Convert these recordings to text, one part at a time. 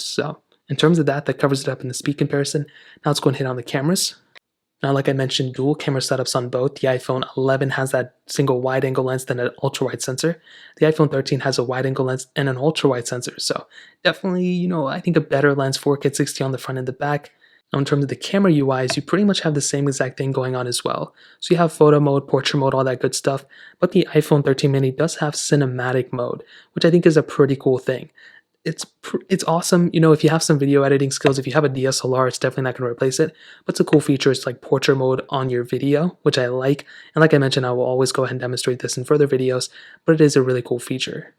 So in terms of that, that covers it up in the speed comparison. Now let's go and hit on the cameras. Now, like I mentioned, dual camera setups on both. The iPhone 11 has that single wide angle lens and an ultra wide sensor. The iPhone 13 has a wide angle lens and an ultra wide sensor. So definitely, I think a better lens, 4K 60 on the front and the back. Now, in terms of the camera UIs, you pretty much have the same exact thing going on as well. So you have photo mode, portrait mode, all that good stuff. But the iPhone 13 mini does have cinematic mode, which I think is a pretty cool thing. It's awesome. If you have some video editing skills, if you have a DSLR, it's definitely not going to replace it. But it's a cool feature. It's like portrait mode on your video, which I like. And like I mentioned, I will always go ahead and demonstrate this in further videos, but it is a really cool feature.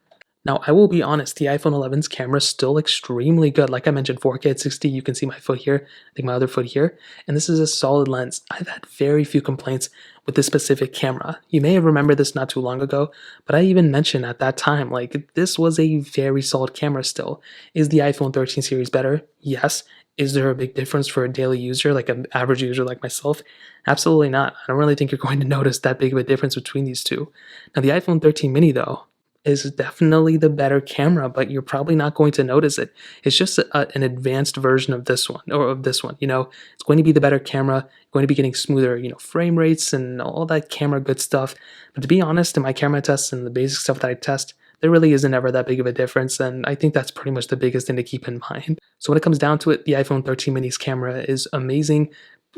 Now, I will be honest, the iPhone 11's camera is still extremely good. Like I mentioned, 4K at 60, you can see my foot here, I think my other foot here, and this is a solid lens. I've had very few complaints with this specific camera. You may have remembered this not too long ago, but I even mentioned at that time, like, this was a very solid camera still. Is the iPhone 13 series better? Yes. Is there a big difference for a daily user, like an average user like myself? Absolutely not. I don't really think you're going to notice that big of a difference between these two. Now, the iPhone 13 mini, though, is definitely the better camera, but you're probably not going to notice it. It's just an advanced version of this one, or of this one. It's going to be the better camera, going to be getting smoother, frame rates and all that camera good stuff. But to be honest, in my camera tests and the basic stuff that I test, there really isn't ever that big of a difference, and I think that's pretty much the biggest thing to keep in mind. So when it comes down to it, the iPhone 13 mini's camera is amazing.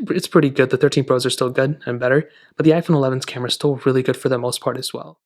It's pretty good. The 13 Pros are still good and better, but the iPhone 11's camera is still really good for the most part as well.